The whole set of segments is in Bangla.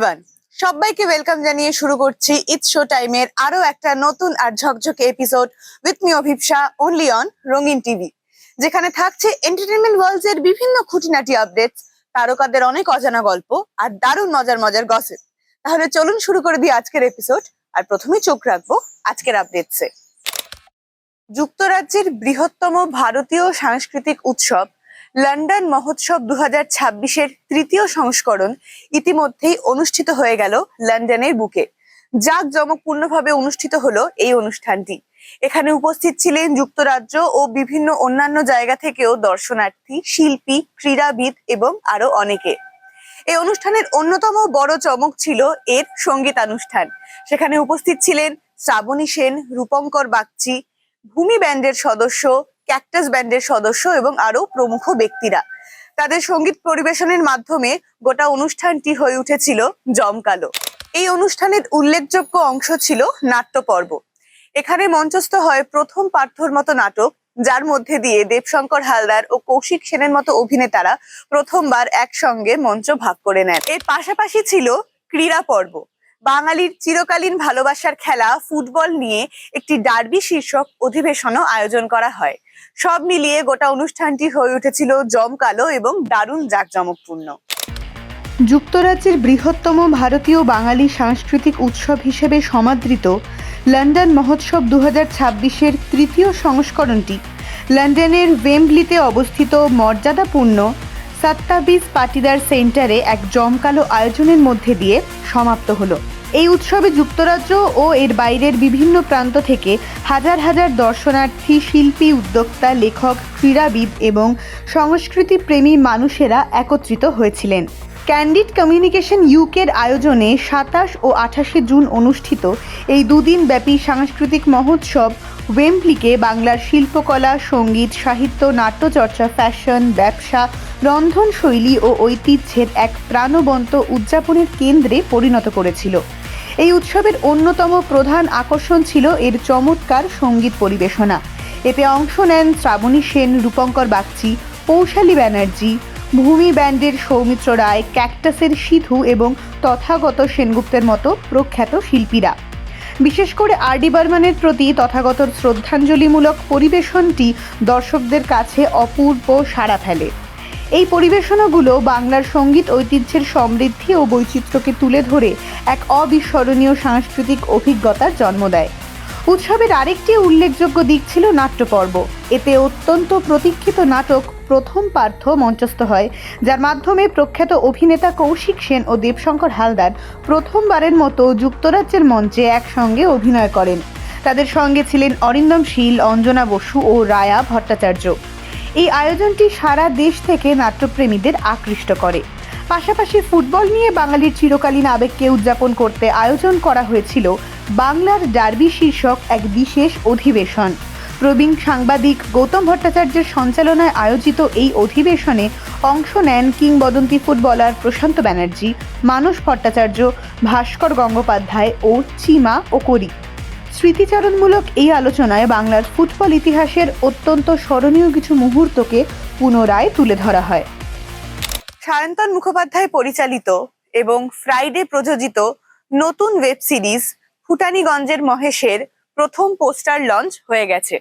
এভরিওয়ান, সবাইকে ওয়েলকাম জানিয়ে শুরু করছি ইটস শো টাইমের আরো একটা নতুন আর ঝকঝকে episode with me অভিপ্সা only on রঙিন টিভি, যেখানে থাকছে এন্টারটেনমেন্ট ওয়ার্ল্ডস এর বিভিন্ন খুঁটিনাটি আপডেটস, তারকাদের অনেক অজানা গল্প আর দারুণ মজার মজার গসিপ। তাহলে চলুন শুরু করে দিই আজকের এপিসোড। আর প্রথমেই চোখ রাখবো আজকের আপডেটসে। যুক্তরাজ্যের বৃহত্তম ভারতীয় সাংস্কৃতিক উৎসব লন্ডন মহোৎসব 2026-এর তৃতীয় সংস্করণ ইতিমধ্যেই অনুষ্ঠিত হয়ে গেল লন্ডনের বুকে। জাঁকজমকপূর্ণভাবে অনুষ্ঠিত হলো এই অনুষ্ঠানটি। এখানে উপস্থিত ছিলেন যুক্তরাজ্য ও বিভিন্ন অন্যান্য জায়গা থেকেও দর্শনার্থী, শিল্পী, ক্রীড়াবিদ এবং আরো অনেকে। এই অনুষ্ঠানের অন্যতম বড় চমক ছিল এর সঙ্গীতানুষ্ঠান। সেখানে উপস্থিত ছিলেন শ্রাবণী সেন, রূপঙ্কর বাগচি, ভূমি ব্যান্ডের সদস্য, ক্যাকটাস ব্যান্ডের সদস্য এবং আরো প্রমুখ ব্যক্তিরা। তাদের সঙ্গীত পরিবেশনের মাধ্যমে গোটা অনুষ্ঠানটি হয়ে উঠেছিল জমকালো। এই অনুষ্ঠানের উল্লেখযোগ্য অংশ ছিল নাট্য পর্ব। এখানে মঞ্চস্থ হয় প্রথম পার্থর মতো নাটক, যার মধ্যে দিয়ে দেবশঙ্কর হালদার ও কৌশিক সেনের মতো অভিনেতারা প্রথমবার একসঙ্গে মঞ্চ ভাগ করে নেন। এর পাশাপাশি ছিল ক্রীড়া পর্ব। বাঙালির চিরকালীন ভালোবাসার খেলা ফুটবল নিয়ে একটি ডার্বি শীর্ষক অধিবেশনও আয়োজন করা হয়। সব মিলিয়ে গোটা অনুষ্ঠানটি হয়ে উঠেছিল জমকালো এবং দারুণ জাঁকজমকপূর্ণ। যুক্তরাজ্যের বৃহত্তম ভারতীয় বাঙালি সাংস্কৃতিক উৎসব হিসেবে সমাদৃত লন্ডন মহোৎসব 2026-এর তৃতীয় সংস্করণটি লন্ডনের ওয়েম্বলিতে অবস্থিত মর্যাদাপূর্ণ সাত্তাবিজ পাটিদার সেন্টারে এক জমকালো আয়োজনের মধ্যে দিয়ে সমাপ্ত হলো। এই উৎসবে যুক্তরাজ্য ও এর বাইরের বিভিন্ন প্রান্ত থেকে হাজার হাজার দর্শনার্থী, শিল্পী, উদ্যোক্তা, লেখক, ক্রীড়াবিদ এবং সংস্কৃতি প্রেমী মানুষেরা একত্রিত হয়েছিলেন। ক্যান্ডিড কমিউনিকেশন ইউকের আয়োজনে 27 ও 28 জুন অনুষ্ঠিত এই দুদিন ব্যাপী সাংস্কৃতিক মহোৎসব ওয়েম্বলিকে বাংলার শিল্পকলা, সঙ্গীত, সাহিত্য, নাট্যচর্চা, ফ্যাশন, ব্যবসা, রন্ধনশৈলী ও ঐতিহ্যের এক প্রাণবন্ত উদযাপনের কেন্দ্রে পরিণত করেছিল। এই উৎসবের অন্যতম প্রধান আকর্ষণ ছিল এর চমৎকার সঙ্গীত পরিবেশনা। এতে অংশ নেন শ্রাবণী সেন, রূপঙ্কর বাগচি, পৌশালী ব্যানার্জি, ভূমি ব্যান্ডের সৌমিত্র রায়, ক্যাকটাসের সিধু এবং তথাগত সেনগুপ্তের মতো প্রখ্যাত শিল্পীরা। বিশেষ করে আর.ডি. বর্মনের প্রতি তথাগতর শ্রদ্ধাঞ্জলিমূলক পরিবেশনটি দর্শকদের কাছে অপূর্ব সাড়া ফেলে। এই পরিবেশনাগুলো বাংলার সঙ্গীত ঐতিহ্যের সমৃদ্ধি ও বৈচিত্র্যকে তুলে ধরে এক অবিস্মরণীয় সাংস্কৃতিক অভিজ্ঞতার জন্ম দেয়। উৎসবের আরেকটি উল্লেখযোগ্য দিক ছিল নাট্যপর্ব। এতে অত্যন্ত প্রতীক্ষিত নাটক প্রথম পার্থ মঞ্চস্থ হয়, যার মাধ্যমে প্রখ্যাত অভিনেতা কৌশিক সেন ও দেবশঙ্কর হালদার প্রথমবারের মতো যুক্তরাজ্যের মঞ্চে একসঙ্গে অভিনয় করেন। তাদের সঙ্গে ছিলেন অরিন্দম শীল, অঞ্জনা বসু ও রায়া ভট্টাচার্য। এই আয়োজনটি সারা দেশ থেকে নাট্যপ্রেমীদের আকৃষ্ট করে। পাশাপাশি ফুটবল নিয়ে বাঙালির চিরকালীন আবেগকে উদযাপন করতে আয়োজন করা হয়েছিল বাংলার ডার্বি শীর্ষক এক বিশেষ অধিবেশন। প্রবীণ সাংবাদিক গৌতম ভট্টাচার্যের সঞ্চালনায় আয়োজিত এই অধিবেশনে অংশ নেন কিংবদন্তি ফুটবলার প্রশান্ত ব্যানার্জি, মানস ভট্টাচার্য, ভাস্কর গঙ্গোপাধ্যায় ও চিমা ওকরি। স্মৃতিচারণমূলক এই আলোচনায় বাংলার ফুটবল ইতিহাসের অত্যন্ত স্মরণীয় কিছু মুহূর্তকে পুনরায় তুলে ধরা হয়। সায়ন্তন মুখোপাধ্যায় পরিচালিত এবং ফ্রাইডে প্রযোজিত নতুন ওয়েব সিরিজ ফুটানীগঞ্জের মহেশের প্রথম পোস্টার লঞ্চ হয়ে গেছে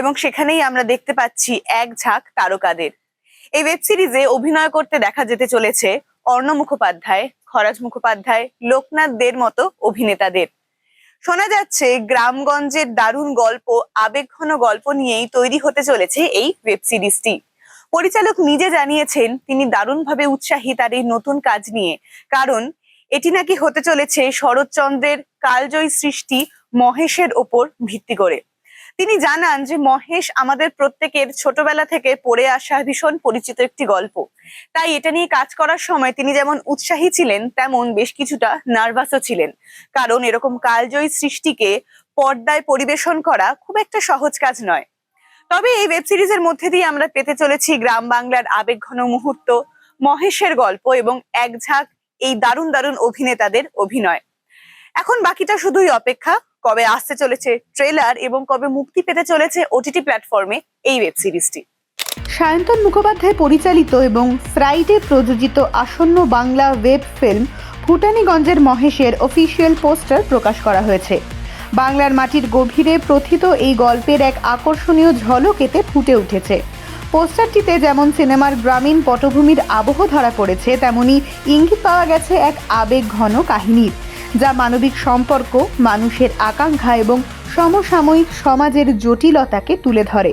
এবং সেখানেই আমরা দেখতে পাচ্ছি এক ঝাঁক তারকাদের। এই ওয়েব সিরিজে অভিনয় করতে দেখা যেতে চলেছে অর্ণ মুখোপাধ্যায়, খরাজ মুখোপাধ্যায়, লোকনাথ দের মতো অভিনেতাদের। শোনা যাচ্ছে গ্রামগঞ্জের দারুণ গল্প, আবেগঘন গল্প নিয়েই তৈরি হতে চলেছে এই ওয়েব সিরিজটি। পরিচালক নিজে জানিয়েছেন তিনি দারুণভাবে উৎসাহী তার এই নতুন কাজ নিয়ে, কারণ এটি নাকি হতে চলেছে শরৎচন্দ্রের কালজয়ী সৃষ্টি মহেশের ওপর ভিত্তি করে। তিনি জানান যে মহেশ আমাদের প্রত্যেকের ছোটবেলা থেকে পড়ে আসা ভীষণ পরিচিত একটি গল্প। তাই এটা নিয়ে কাজ করার সময় তিনি যেমন উৎসাহী ছিলেন, তেমন বেশ কিছুটা নার্ভাসও ছিলেন, কারণ এরকম কালজয়ী সৃষ্টিকে পর্দায় পরিবেশন করা খুব একটা সহজ কাজ নয়। তবে এই ওয়েব সিরিজের মধ্যে দিয়ে আমরা পেতে চলেছি গ্রাম বাংলার আবেগঘন মুহূর্ত, মহেশের গল্প এবং এক ঝাঁক এই দারুণ দারুণ অভিনেতাদের অভিনয়। এখন বাকিটা শুধুই অপেক্ষা, কবে আসতে চলেছে ট্রেলার এবং কবে মুক্তি পেতে চলেছে ওটিটি প্ল্যাটফর্মে এই ওয়েব সিরিজটি। সায়ন্তন মুখোপাধ্যায় পরিচালিত এবং ফ্রাইডে প্রযোজিত আসন্ন বাংলা ওয়েব ফিল্ম ফুটানীগঞ্জের মহেশের অফিসিয়াল পোস্টার প্রকাশ করা হয়েছে। বাংলার মাটির গভীরে প্রথিত এই গল্পের এক আকর্ষণীয় ঝলক এতে ফুটে উঠেছে। পোস্টারটিতে যেমন সিনেমার গ্রামীণ পটভূমির আবহ ধরা পড়েছে, তেমনি ইঙ্গিত পাওয়া গেছে এক আবেগ ঘন কাহিনীর, যা মানবিক সম্পর্ক, মানুষের আকাঙ্ক্ষা এবং সমসাময়িক সমাজের জটিলতাকে তুলে ধরে।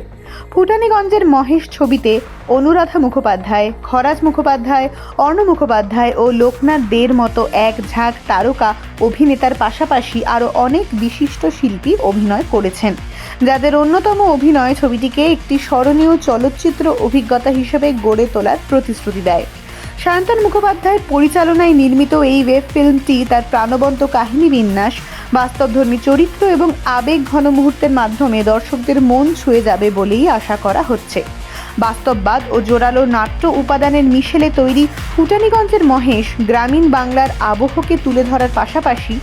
ফুটানীগঞ্জের মহেশ ছবিতে অনুরাধা মুখোপাধ্যায়, খরাজ মুখোপাধ্যায়, অর্ণ মুখোপাধ্যায় ও লোকনাথ দের মতো এক ঝাঁক তারকা অভিনেতার পাশাপাশি আরও অনেক বিশিষ্ট শিল্পী অভিনয় করেছেন, যাদের অন্যতম অভিনয় ছবিটিকে একটি স্মরণীয় চলচ্চিত্র অভিজ্ঞতা হিসেবে গড়ে তোলার প্রতিশ্রুতি দেয়। সায়ন্তন মুখোপাধ্যায়ের পরিচালনায় নির্মিত এই ওয়েব ফিল্মটি তার প্রাণবন্ত কাহিনী বিন্যাস, বাস্তবধর্মী চরিত্র এবং আবেগ ঘন মুহূর্তের মাধ্যমে দর্শকদের মন ছুঁয়ে যাবে বলেই আশা করা হচ্ছে। বাস্তববাদ ও জোরালো নাট্য উপাদানের মিশেলে তৈরি ফুটানীগঞ্জের মহেশ গ্রামীণ বাংলার আবহকে তুলে ধরার পাশাপাশি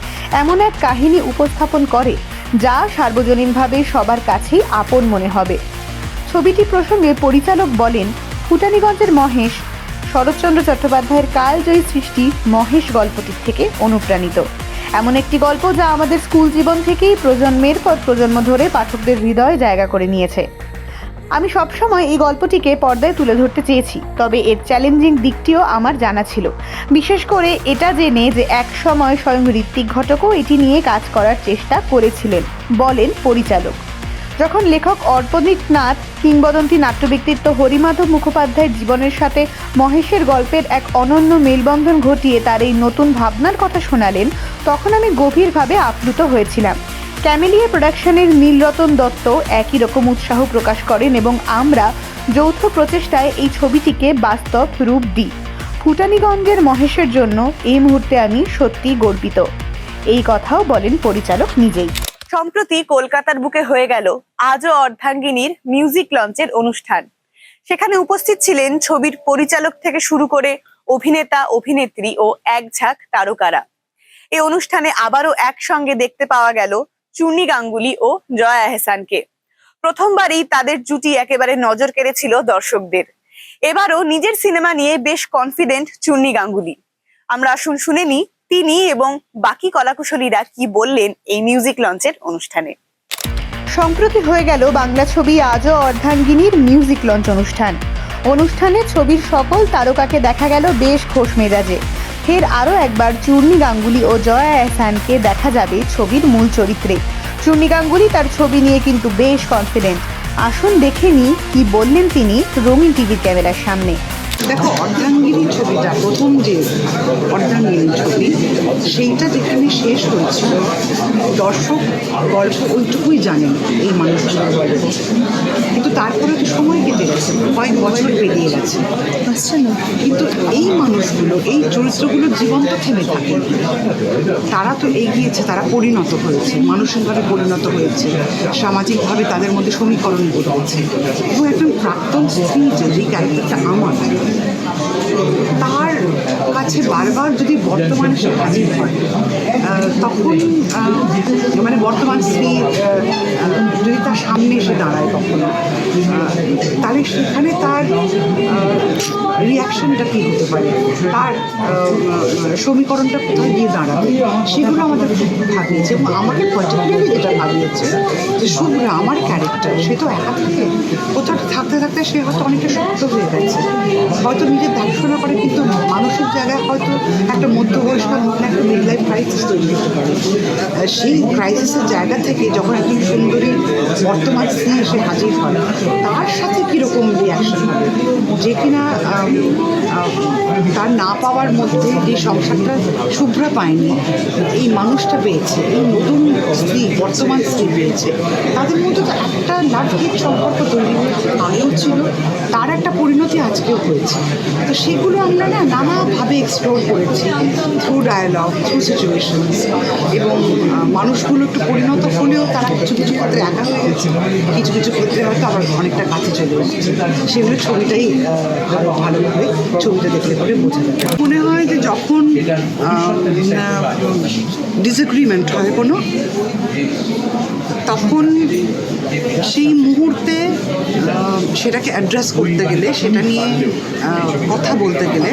এমন এক কাহিনী উপস্থাপন করে যা সার্বজনীনভাবে সবার কাছেই আপন মনে হবে। ছবিটি প্রসঙ্গে পরিচালক বলেন, ফুটানীগঞ্জের মহেশ শরৎচন্দ্র চট্টোপাধ্যায়ের কালজয়ী সৃষ্টি মহেশ গল্পটির থেকে অনুপ্রাণিত। এমন একটি গল্প যা আমাদের স্কুল জীবন থেকেই প্রজন্মের পর প্রজন্ম ধরে পাঠকদের হৃদয়ে জায়গা করে নিয়েছে। আমি সবসময় এই গল্পটিকে পর্দায় তুলে ধরতে চেয়েছি, তবে এর চ্যালেঞ্জিং দিকটিও আমার জানা ছিল, বিশেষ করে এটা জেনে যে এক সময় স্বয়ং ঋত্বিক ঘটকও এটি নিয়ে কাজ করার চেষ্টা করেছিলেন, বলেন পরিচালক। যখন লেখক অর্পণিক নাথ কিংবদন্তি নাট্য ব্যক্তিত্ব হরিমাধব মুখোপাধ্যায়ের জীবনের সাথে মহেশের গল্পের এক অনন্য মেলবন্ধন ঘটিয়ে তার এই নতুন ভাবনার কথা শোনালেন, তখন আমি গভীরভাবে আপ্লুত হয়েছিলাম। ক্যামেলিয়া প্রোডাকশনের নীলরতন দত্ত একই রকম উৎসাহ প্রকাশ করেন এবং আমরা যৌথ প্রচেষ্টায় এই ছবিটিকে বাস্তব রূপ দিই। ফুটানীগঞ্জের মহেশের জন্য এই মুহূর্তে আমি সত্যি গর্বিত, এই কথাও বলেন পরিচালক নিজেই। সম্প্রতি কলকাতার বুকে হয়ে গেল আজও অর্ধাঙ্গিনীর মিউজিক লঞ্চের অনুষ্ঠান। সেখানে উপস্থিত ছিলেন ছবির পরিচালক থেকে শুরু করে অভিনেতা, অভিনেত্রী ও এক ঝাঁক তারকারা। এই অনুষ্ঠানে আবারও একসঙ্গে দেখতে পাওয়া গেল চুন্নি গাঙ্গুলি ও জয়া আহসানকে। প্রথমবারই তাদের জুটি একেবারে নজর কেড়েছিল দর্শকদের। এবারও নিজের সিনেমা নিয়ে বেশ কনফিডেন্ট চুন্নি গাঙ্গুলি। আমরা শুনে নিই তিনি এবং বাকি কলাকুশলীরা কি বললেন এই মিউজিক লঞ্চের অনুষ্ঠানে। সম্প্রতি হয়ে গেল বাংলা ছবি আজও অর্ধাঙ্গিনীর মিউজিক লঞ্চ অনুষ্ঠানে ছবির সকল তারকাকে দেখা গেল বেশ খোশ মেজাজে। ফের আরও একবার চূর্ণী গাঙ্গুলি ও জয়া আহসানকে দেখা যাবে ছবির মূল চরিত্রে। চূর্ণী গাঙ্গুলি তার ছবি নিয়ে কিন্তু বেশ কনফিডেন্ট। আসুন দেখে নিই কি বললেন তিনি রঙিন টিভির ক্যামেরার সামনে। দেখো, অর্ধাঙ্গিনী ছবিটা প্রথম যে অর্ধাঙ্গিনী ছবি, সেইটা যেখানে শেষ হয়েছিল, দর্শক গল্প ওইটুকুই জানেন, এই মানুষগুলোর গল্প, কিন্তু তারপরে তো সময় কেটে গেছে, কয়েক বছর পেরিয়ে গেছে, কিন্তু এই মানুষগুলো, এই চরিত্রগুলোর জীবন তো থেমে থাকে। তারা তো এগিয়েছে, তারা পরিণত হয়েছে, মানসিকভাবে পরিণত হয়েছে, সামাজিকভাবে তাদের মধ্যে সমীকরণ ঘটেছে। এবং একজন প্রাক্তন স্ত্রী যে ক্যারেক্টারটা আমার, তার কাছে বারবার যদি বর্তমানে সে হাজির হয়, তখন মানে বর্তমান স্ত্রী যদি তার সামনে এসে দাঁড়ায় কখনো, তাহলে সেখানে তার রিয়াকশনটা কী হতে পারে, তার সমীকরণটা কোথায় গিয়ে দাঁড়াবে, সেগুলো আমাদের খুব ভাবিয়েছে। এবং আমাকে পার্টিকুলারলি যেটা ভাবিয়েছে যে শুভ্রা আমার ক্যারেক্টার, সে তো একা থাকে, কোথাও থাকতে থাকতে সে হয়তো অনেকটা শক্ত হয়ে গেছে, হয়তো নিজের দেখাশোনা করে, কিন্তু মানুষের জায়গায় হয়তো একটা মধ্যবয়স্ক মধ্যে একটা মিড লাইফ ক্রাইসিস তৈরি হতে পারে। সেই ক্রাইসিসের জায়গা থেকে যখন একজন সুন্দরী বর্তমান স্ত্রী এসে হাজির হয়, তার সাথে কীরকম রিয়াকশন হবে, যে কিনা তার না পাওয়ার মধ্যে যে সংসারটা শুভ্রা পায়নি, এই মানুষটা পেয়েছে, এই নতুন স্ত্রী বর্তমান স্ত্রী পেয়েছে, তাদের মধ্যে তো একটা লাভ হেট সম্পর্ক তৈরি হয়েছে, আগেও ছিল, তার একটা পরিণতি আজকেও হয়েছে। তো সেগুলো আমরা নানাভাবে এক্সপ্লোর করেছি, থ্রু ডায়ালগ, থ্রু সিচুয়েশনস। এবং মানুষগুলো একটু পরিণত হলেও তারা কিছু কিছু ক্ষেত্রে একা হয়ে গেছে, কিছু কিছু ক্ষেত্রে হয়তো আবার অনেকটা কাছে চলে এসেছে। সেগুলো ছবিটাই আরও ভালোভাবে ছবিটা দেখলে পরে বোঝা যাবে। মনে হয় যে যখন ডিসএগ্রিমেন্ট হয় কোনো, তখন সেই মুহূর্তে সেটাকে অ্যাড্রেস করতে গেলে, সেটা নিয়ে কথা বলতে গেলে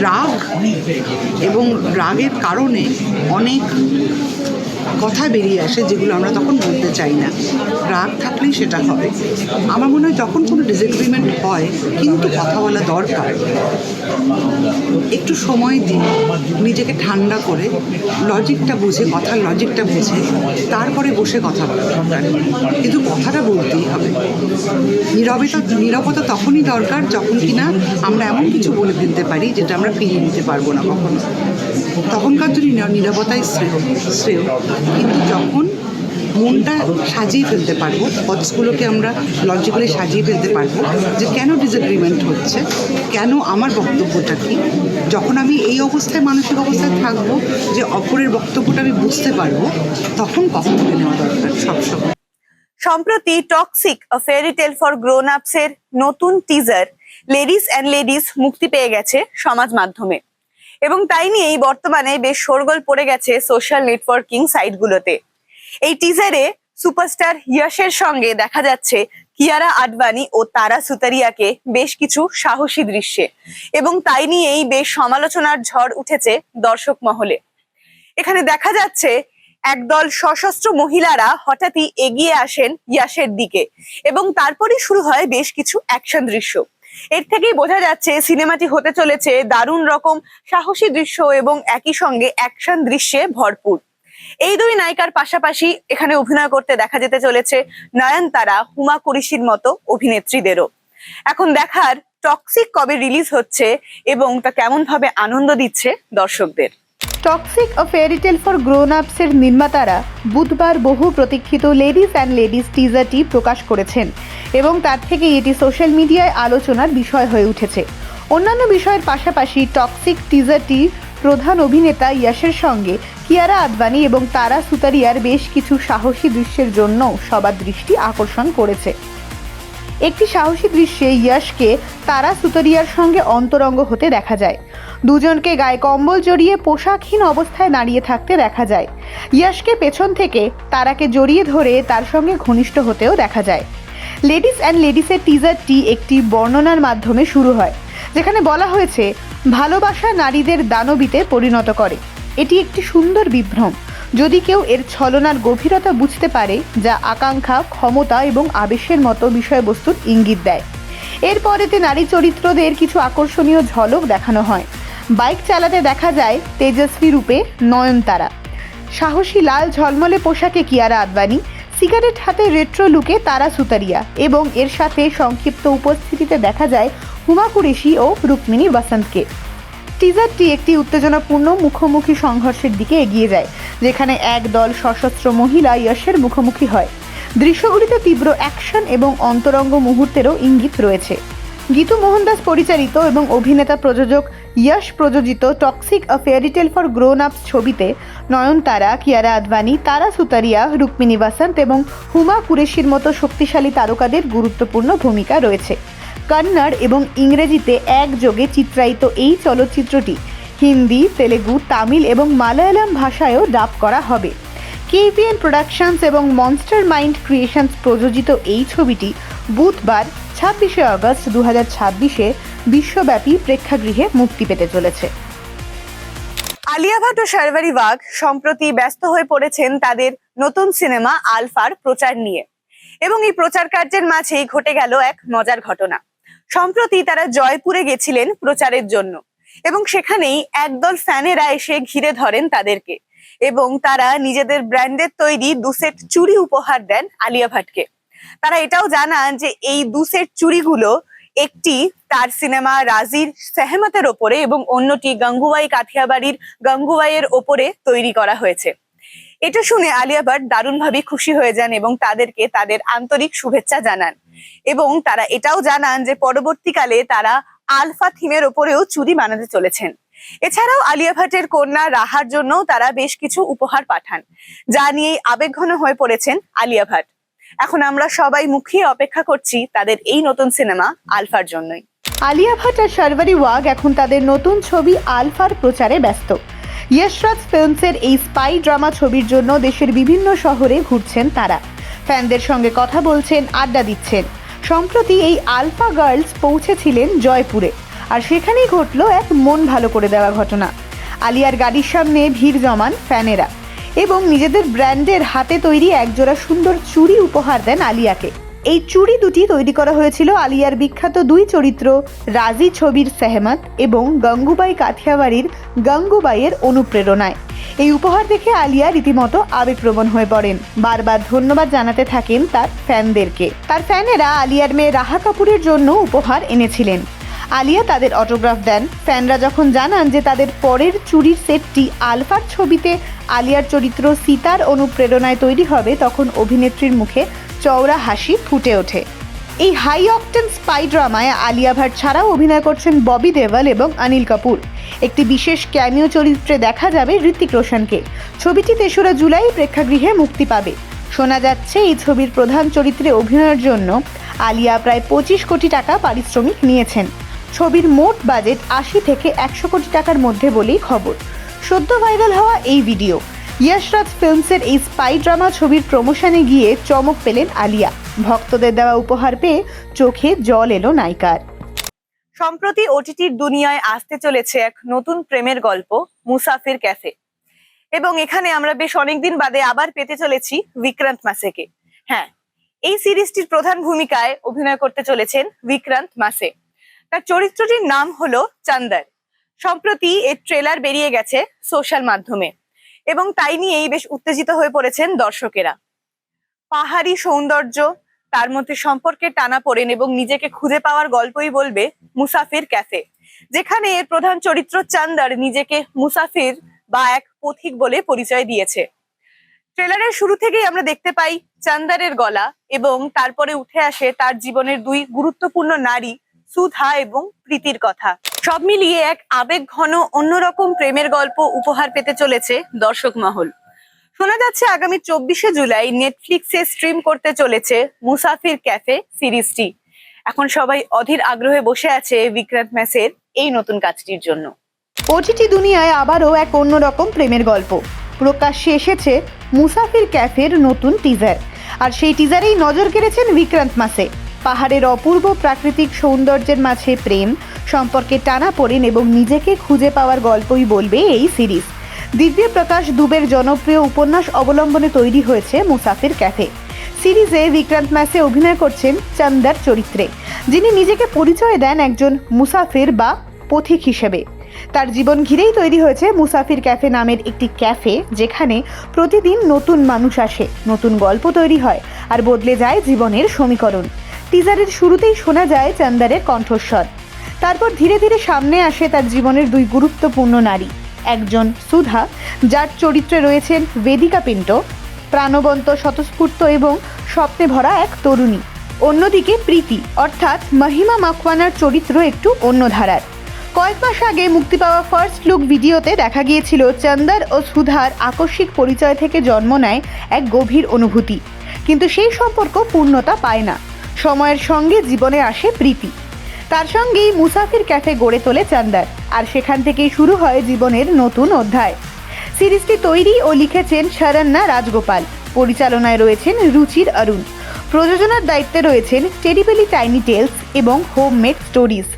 রাগ এবং রাগের কারণে অনেক কথা বেরিয়ে আসে যেগুলো আমরা তখন বলতে চাই না। রাগ থাকলেই সেটা হবে। আমার মনে হয় যখন কোনো ডিসএগ্রিমেন্ট হয় কিন্তু কথা বলা দরকার, একটু সময় দিয়ে নিজেকে ঠান্ডা করে লজিকটা বুঝে, কথার লজিকটা বুঝে তারপরে বসে কথা বলা দরকার। কিন্তু কথাটা বলতেই হবে। নীরবতা তখনই দরকার যখন কিনা আমরা এমন কিছু বলে ফেলতে পারি যেটা আমরা ফিরিয়ে নিতে পারবো না কখনো। তখনকার জন্য নীরবতাই শ্রেয়। কিন্তু যখন মনটা সাজিয়ে ফেলতে পারবো, থটসগুলোকে আমরা লজিক্যালি সাজিয়ে ফেলতে পারবো যে কেন ডিসএগ্রিমেন্ট হচ্ছে, কেন আমার বক্তব্যটা কী, যখন আমি এই অবস্থায় মানসিক অবস্থায় থাকবো যে অপরের বক্তব্যটা আমি বুঝতে পারবো, তখন কথা বলে নেওয়া দরকার সবসময়। সম্প্রতি toxic a fairy tale for grown আপস এর নতুন টিজার লেডিস অ্যান্ড লেডিস মুক্তি পেয়ে গেছে সমাজ মাধ্যমে, এবং তাই নিয়েই বর্তমানে বেশ শোরগোল পড়ে গেছে সোশ্যাল নেটওয়ার্কিং সাইটগুলোতে। এই টিজারে সুপারস্টার ইয়াশের সঙ্গে দেখা যাচ্ছে কিয়ারা আডবাণী ও তারা সুতারিয়াকে বেশ কিছু সাহসী দৃশ্যে, এবং তাই নিয়েই বেশ সমালোচনার ঝড় উঠেছে দর্শক মহলে। এখানে দেখা যাচ্ছে একদল সশস্ত্র মহিলারা হঠাৎই এগিয়ে আসেন ইয়াশের দিকে, এবং তারপরই শুরু হয় বেশ কিছু অ্যাকশন দৃশ্য। এর থেকেই বোঝা যাচ্ছে সিনেমাটি হতে চলেছে দারুণ রকম সাহসী দৃশ্য এবং একই সঙ্গে অ্যাকশন দৃশ্যে ভরপুর। এই দুই নায়িকার পাশাপাশি এখানে অভিনয় করতে দেখা যেতে চলেছে নয়নতারা, হুমা কুরেশির মতো অভিনেত্রীদেরও। এখন দেখার টক্সিক কবে রিলিজ হচ্ছে এবং তা কেমন ভাবে আনন্দ দিচ্ছে দর্শকদের। Toxic a fairy tale for grown আপসের নির্মাতারা বুধবার বহু প্রতীক্ষিত লেডিস অ্যান্ড লেডিস টিজারটি প্রকাশ করেছেন, এবং তার থেকেই এটি সোশ্যাল মিডিয়ায় আলোচনার বিষয় হয়ে উঠেছে। অন্যান্য বিষয়ের পাশাপাশি টক্সিক টিজারটি প্রধান অভিনেতা ইয়াশের সঙ্গে কিয়ারা আডবাণী এবং তারা সুতারিয়ার বেশ কিছু সাহসী দৃশ্যের জন্য সবার দৃষ্টি আকর্ষণ করেছে। একটি সাহসী দৃশ্যে ইয়াশকে তারা সুতারিয়ার সঙ্গে অন্তরঙ্গ হতে দেখা যায়। দুজনকে গায়ে কম্বল জড়িয়ে পোশাকহীন অবস্থায় দাঁড়িয়ে থাকতে দেখা যায়। ইয়াশকে পেছন থেকে তারাকে জড়িয়ে ধরে তার সঙ্গে ঘনিষ্ঠ হতেও দেখা যায়। লেডিস অ্যান্ড লেডিসের টিজারটি একটি বর্ণনার মাধ্যমে শুরু হয়, যেখানে বলা হয়েছে ভালোবাসা নারীদের দানবীতে পরিণত করে। এটি একটি সুন্দর বিভ্রম যদি কেউ এর ছলনার গভীরতা বুঝতে পারে, যা আকাঙ্ক্ষা, ক্ষমতা এবং আবেশের মতো বিষয়বস্তুর ইঙ্গিত দেয়। এরপরেতে নারী চরিত্রদের কিছু আকর্ষণীয় ঝলক দেখানো হয়। বাইক চালাতে দেখা যায় তেজস্বী রূপে নয়নতারা, সাহসী লাল ঝলমলে পোশাকে কিয়ারা আডবাণী, সিগারেট হাতে রেট্রো লুকে তারা সুতারিয়া, এবং এর সাথে সংক্ষিপ্ত উপস্থিতিতে দেখা যায় হুমা কুরেশি ও রুক্মিণী বসন্তকে। টিজারটি একটি উত্তেজনাপূর্ণ মুখোমুখি সংঘর্ষের দিকে এগিয়ে যায়, যেখানে একদল সশস্ত্র মহিলা ইয়াশের মুখোমুখি হয়। দৃশ্যগুলিতে তীব্র অ্যাকশন এবং অন্তরঙ্গ মুহূর্তেরও ইঙ্গিত রয়েছে। গীতু মোহনদাস পরিচালিত এবং অভিনেতা প্রযোজক ইয়াশ প্রযোজিত toxic a fairy tale for grown আপস ছবিতে নয়নতারা, কিয়ারা আডবাণী, তারা সুতারিয়া, রুক্মিণী বসন্ত এবং হুমা কুরেশির মতো শক্তিশালী তারকাদের গুরুত্বপূর্ণ ভূমিকা রয়েছে। কন্নড় এবং ইংরেজিতে একযোগে চিত্রায়িত এই চলচ্চিত্রটি হিন্দি, তেলেগু, তামিল এবং মালায়ালাম ভাষায়ও ডাব করা হবে। কেপিএন প্রোডাকশনস এবং মনস্টার মাইন্ড ক্রিয়েশনস প্রযোজিত এই ছবিটি বুধবার 26শে আগস্ট 2026-এ বিশ্বব্যাপী প্রেক্ষাগৃহে মুক্তি পেতে চলেছে। আলিয়া ভাট ও শারবারি বাগ সম্প্রতি ব্যস্ত হয়ে পড়েছেন তাদের নতুন সিনেমা আলফার প্রচার নিয়ে, এবং এই প্রচার কার্যের মাঝেই ঘটে গেল এক মজার ঘটনা। সম্প্রতি তারা জয়পুরে গেছিলেন প্রচারের জন্য, এবং সেখানেই একদল ফ্যানেরা এসে ঘিরে ধরেন তাদেরকে, এবং তারা নিজেদের ব্র্যান্ডের তৈরি 2 সেট চুড়ি উপহার দেন আলিয়া ভাটকে। তারা এটাও জানান যে এই 2 সেট চুড়িগুলো একটি তার সিনেমা রাজির সেহমতের ওপরে এবং অন্যটি গঙ্গুবাই কাঠিয়াবাড়ির গঙ্গুবাইয়ের ওপরে তৈরি করা হয়েছে। এটা শুনে আলিয়া ভাট দারুণভাবে খুশি হয়ে যান এবং তাদেরকে তাদের আন্তরিক শুভেচ্ছা জানান, এবং তারা এটাও জানান যে পরবর্তীকালে তারা আলফা থিমের ওপরেও চুড়ি বানাতে চলেছেন। এছাড়াও আলিয়া ভাটের কন্যা রাহার জন্য তারা বেশ কিছু উপহার পাঠান, যা নিয়েই আবেগঘন হয়ে পড়েছেন আলিয়া ভাট। এখন আমরা সবাই মুখিয়ে অপেক্ষা করছি তাদের এই নতুন সিনেমা আলফার জন্যই। আলিয়া ভাট আর শারবারি ওয়াগ এখন তাদের নতুন ছবি আলফার প্রচারে ব্যস্ত। ইয়শরাজ ফিল্মসের এই স্পাই ড্রামা ছবির জন্য দেশের বিভিন্ন শহরে ঘুরছেন তারা, ফ্যানদের সঙ্গে কথা বলছেন, আড্ডা দিচ্ছেন। সম্প্রতি এই আলফা গার্লস পৌঁছেছিলেন জয়পুরে, আর সেখানেই ঘটল এক মন ভালো করে দেওয়া ঘটনা। আলিয়ার গাড়ির সামনে ভিড় জমান ফ্যানেরা এবং নিজেদের ব্র্যান্ডের হাতে তৈরি একজোড়া সুন্দর চুড়ি উপহার দেন আলিয়াকে। এই চুড়ি দুটি তৈরি করা হয়েছিল আলিয়ার বিখ্যাত দুই চরিত্র রাজি ছবির সেহমত এবং গঙ্গুবাই কাঠিয়াবাড়ির গঙ্গুবাইয়ের অনুপ্রেরণায়। এই উপহার দেখে আলিয়া রীতিমতো আবেগপ্রবণ হয়ে পড়েন, বারবার ধন্যবাদ জানাতে থাকেন তার ফ্যানদেরকে। তার ফ্যানেরা আলিয়ার মেয়ে রাহা কাপুরের জন্য উপহার এনেছিলেন। আলিয়া তাদের অটোগ্রাফ দেন। ফ্যানরা যখন জানান যে তাদের পরের চুড়ির সেটটি আলফার ছবিতে আলিয়ার চরিত্র সীতার অনুপ্রেরণায় তৈরি হবে, তখন অভিনেত্রীর মুখে চওড়া হাসি ফুটে ওঠে। এই হাই অকটেন স্পাই ড্রামায় আলিয়া ভাট ছাড়াও অভিনয় করছেন ববি দেওয়াল এবং অনিল কাপুর। একটি বিশেষ ক্যামিও চরিত্রে দেখা যাবে ঋত্বিক রোশনকে। ছবিটি ৩রা জুলাই প্রেক্ষাগৃহে মুক্তি পাবে। শোনা যাচ্ছে এই ছবির প্রধান চরিত্রে অভিনয়ের জন্য আলিয়া প্রায় ২৫ কোটি টাকা পারিশ্রমিক নিয়েছেন। ছবির মোট বাজেট ৮০ থেকে ১০০ কোটি টাকার মধ্যে বলেই খবর। সদ্য ভাইরাল হওয়া এই ভিডিও। ইয়শরাজ ফিল্মসের এই স্পাই ড্রামা ছবির প্রমোশনে গিয়ে চমক পেলেন আলিয়া। ভক্তদের দেওয়া উপহার পেয়ে চোখে জল এলো নায়িকার। সম্প্রতি ওটিটির দুনিয়ায় আসতে চলেছে এক নতুন প্রেমের গল্প, মুসাফির ক্যাফে। এবং এখানে আমরা বেশ অনেকদিন বাদে আবার পেতে চলেছি বিক্রান্ত মাসেকে। হ্যাঁ, এই সিরিজটির প্রধান ভূমিকায় অভিনয় করতে চলেছেন বিক্রান্ত মাসে। তার চরিত্রটির নাম হলো চন্দর। সম্প্রতি এর ট্রেলার বেরিয়ে গেছে সোশ্যাল মাধ্যমে এবং তাই নিয়েই বেশ উত্তেজিত হয়ে পড়েছেন দর্শকেরা। পাহাড়ি সৌন্দর্য, তার মধ্যে সম্পর্কের টানাপোড়েন এবং নিজেকে খুঁজে পাওয়ার গল্পই বলবে মুসাফির ক্যাফে, যেখানে এর প্রধান চরিত্র চন্দর নিজেকে মুসাফির বা এক পথিক বলে পরিচয় দিয়েছে। ট্রেলারের শুরু থেকেই আমরা দেখতে পাই চন্দরের গলা এবং তারপরে উঠে আসে তার জীবনের দুই গুরুত্বপূর্ণ নারী সুধা এবং প্রীতির কথা। সব মিলিয়ে এক আবেগ ঘন অন্যরকম প্রেমের গল্প উপহার পেতে চলেছে দর্শক মহল। শোনা যাচ্ছে আগামী ২৪শে জুলাই নেটফ্লিক্সে স্ট্রিম করতে চলেছে মুসাফির ক্যাফে সিরিজটি। এখন সবাই অধীর আগ্রহে বসে আছে বিক্রান্ত ম্যাসের এই নতুন কাজটির জন্য। ওটিটি দুনিয়ায় আবারও এক অন্যরকম প্রেমের গল্প। প্রকাশ্যে এসেছে মুসাফির ক্যাফের নতুন টিজার, আর সেই টিজারেই নজর কেড়েছেন বিক্রান্ত মাসে। পাহাড়ের অপূর্ব প্রাকৃতিক সৌন্দর্যের মাঝে প্রেম, সম্পর্কে টানাপোড়েন এবং নিজেকে খুঁজে পাওয়ার গল্পই বলবে এই সিরিজ। দিব্য প্রকাশ দুবের জনপ্রিয় উপন্যাস অবলম্বনে তৈরি হয়েছে মুসাফির ক্যাফে। সিরিজে বিক্রান্ত মাসে অভিনয় করছেন চন্দর চরিত্রে, যিনি নিজেকে পরিচয় দেন একজন মুসাফির বা পথিক হিসেবে। তার জীবন ঘিরেই তৈরি হয়েছে মুসাফির ক্যাফে নামের একটি ক্যাফে, যেখানে প্রতিদিন নতুন মানুষ আসে, নতুন গল্প তৈরি হয় আর বদলে যায় জীবনের সমীকরণ। টিজারের শুরুতেই শোনা যায় চন্দরের কণ্ঠস্বর। তারপর ধীরে ধীরে সামনে আসে তার জীবনের দুই গুরুত্বপূর্ণ নারী, একজন সুধা, যার চরিত্রে রয়েছেন বেদিকা পিন্টো, প্রাণবন্ত, স্বতঃস্ফূর্ত এবং স্বপ্নে ভরা এক তরুণী। অন্যদিকে প্রীতি অর্থাৎ মহিমা মাখওয়ানার চরিত্র একটু অন্য ধারার। কয়েক মাস আগে মুক্তি পাওয়া ফার্স্ট লুক ভিডিওতে দেখা গিয়েছিল চন্দর ও সুধার আকস্মিক পরিচয় থেকে জন্ম নেয় এক গভীর অনুভূতি, কিন্তু সেই সম্পর্ক পূর্ণতা পায় না। সময়ের সঙ্গে জীবনে আসে প্রীতি, তার সঙ্গেই মুসাফির ক্যাফে গড়ে তোলে চন্দর, আর সেখান থেকেই শুরু হয় জীবনের নতুন অধ্যায়। সিরিজটি তৈরি ও লিখেছেন শরণ্যা রাজগোপাল, পরিচালনায় রয়েছেন রুচির অরুণ, প্রযোজনার দায়িত্বে রয়েছেন টেরিবেলি টাইনি টেলস এবং হোমমেড স্টোরিজ।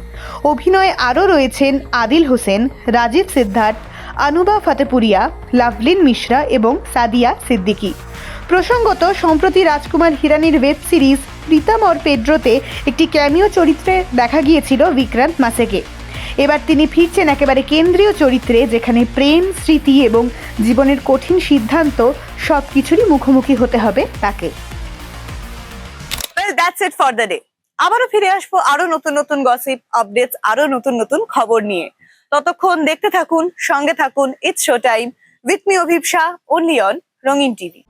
অভিনয়ে আরও রয়েছেন আদিল হোসেন, রাজীব সিদ্ধার্থ, অনুবা ফতেপুরিয়া, লাভলিন মিশ্রা এবং সাদিয়া সিদ্দিকী। প্রসঙ্গত, সম্প্রতি রাজকুমার হিরানির ওয়েব সিরিজ প্রীতম और পেড্রোতে একটি ক্যামিও চরিত্রে দেখা গিয়েছিল বিক্রান্ত মাসেকে। এবার তিনি ফিরছেন একেবারে কেন্দ্রীয় চরিত্রে, যেখানে প্রেম, স্মৃতি এবং জীবনের কঠিন সিদ্ধান্ত সবকিছুরই মুখোমুখি হতে হবে তাকে। Well, that's it for the day. আবারও ফিরে আসবো আরো নতুন নতুন গসিপ, আপডেটস, আরো নতুন নতুন খবর নিয়ে। ততক্ষণ দেখতে থাকুন, সঙ্গে থাকুন it's show time with me অভিপ্সা, only on রঙিন টিভি।